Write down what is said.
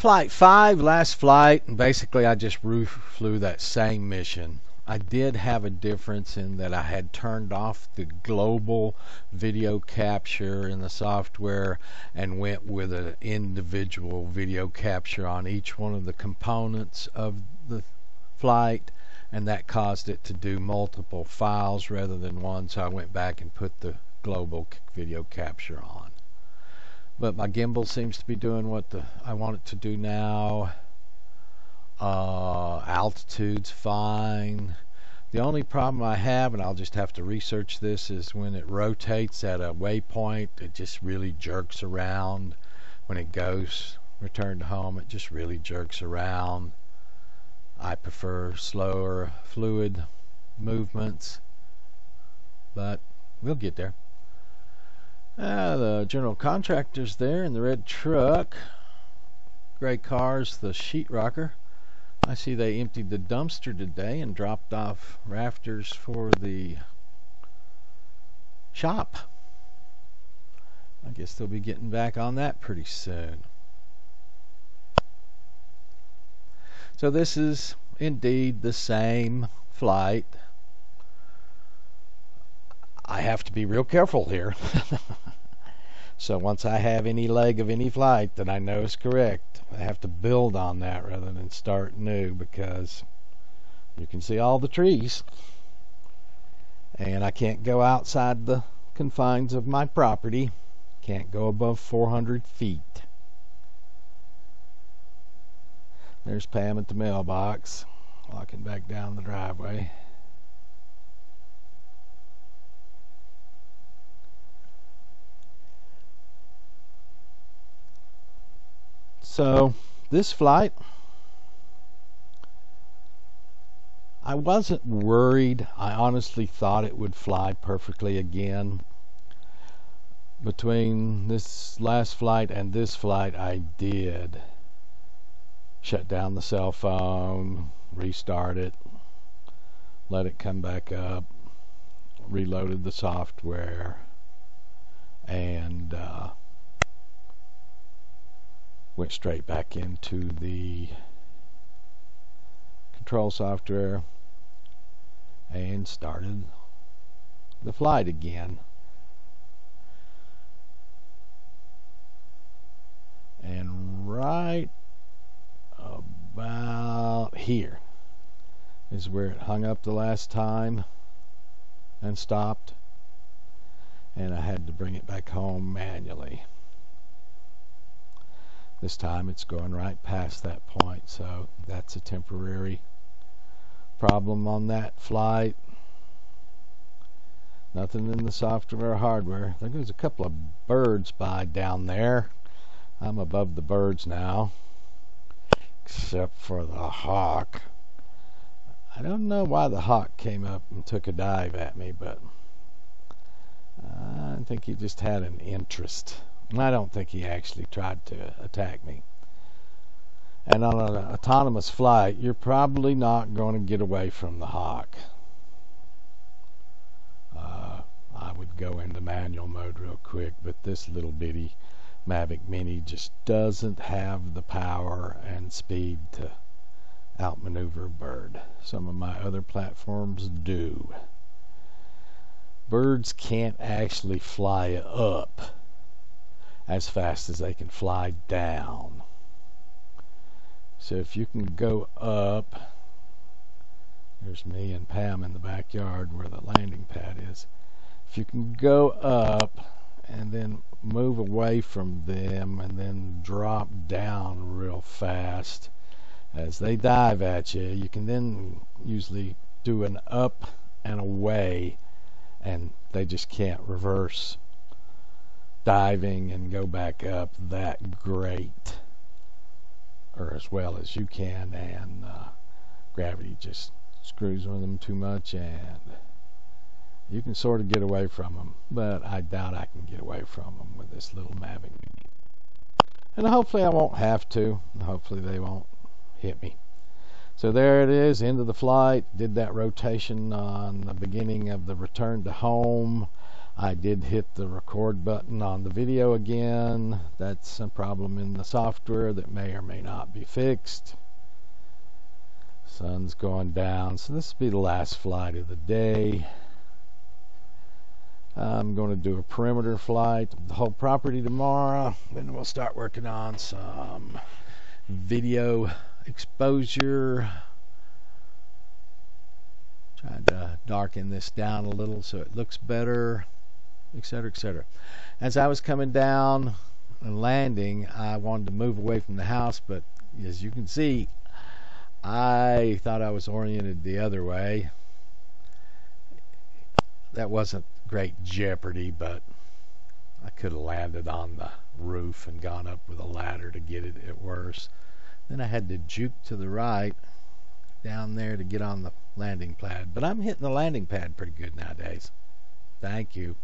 Flight 5, last flight, and basically I just flew that same mission. I did have a difference in that I had turned off the global video capture in the software and went with an individual video capture on each one of the components of the flight, and that caused it to do multiple files rather than one, so I went back and put the global video capture on. But my gimbal seems to be doing what I want it to do now. Altitude's fine. The only problem I have, and I'll just have to research this, is when it rotates at a waypoint, it just really jerks around. When it goes return to home, it just really jerks around. I prefer slower, fluid movements, but we'll get there. The general contractor's there in the red truck. Gray car's the sheetrocker. I see they emptied the dumpster today and dropped off rafters for the shop. I guess they'll be getting back on that pretty soon. So this is indeed the same flight. I have to be real careful here. So once I have any leg of any flight that I know is correct, I have to build on that rather than start new, because you can see all the trees and I can't go outside the confines of my property. Can't go above 400 feet. There's Pam at the mailbox, walking back down the driveway. So this flight, I wasn't worried. I honestly thought it would fly perfectly again. Between this last flight and this flight, I did shut down the cell phone, restart it, let it come back up, reloaded the software, and went straight back into the control software and started the flight again. And right about here is where it hung up the last time and stopped, and I had to bring it back home manually. This time it's going right past that point, so that's a temporary problem on that flight. Nothing in the software or hardware. I think there's a couple of birds by down there. I'm above the birds now, except for the hawk. I don't know why the hawk came up and took a dive at me, but I think he just had an interest. I don't think he actually tried to attack me. And on an autonomous flight, you're probably not going to get away from the hawk. I would go into manual mode real quick, but this little bitty Mavic Mini just doesn't have the power and speed to outmaneuver a bird. Some of my other platforms do. Birds can't actually fly up as fast as they can fly down. So if you can go up, there's me and Pam in the backyard where the landing pad is. If you can go up and then move away from them and then drop down real fast as they dive at you, you can then usually do an up and away, and they just can't reverse diving and go back up that great, or as well as you can, and gravity just screws with them too much, and you can sort of get away from them, but I doubt I can get away from them with this little Mavic Mini. And hopefully I won't have to. Hopefully they won't hit me. So there it is, end of the flight. Did that rotation on the beginning of the return to home. I did hit the record button on the video again. That's a problem in the software that may or may not be fixed. Sun's going down, so this will be the last flight of the day. I'm going to do a perimeter flight of the whole property tomorrow. Then we'll start working on some video exposure. Trying to darken this down a little so it looks better, etc., etc. As I was coming down and landing, I wanted to move away from the house, but as you can see, I thought I was oriented the other way. That wasn't great jeopardy, but I could have landed on the roof and gone up with a ladder to get it at worse. Then I had to juke to the right down there to get on the landing pad. But I'm hitting the landing pad pretty good nowadays. Thank you.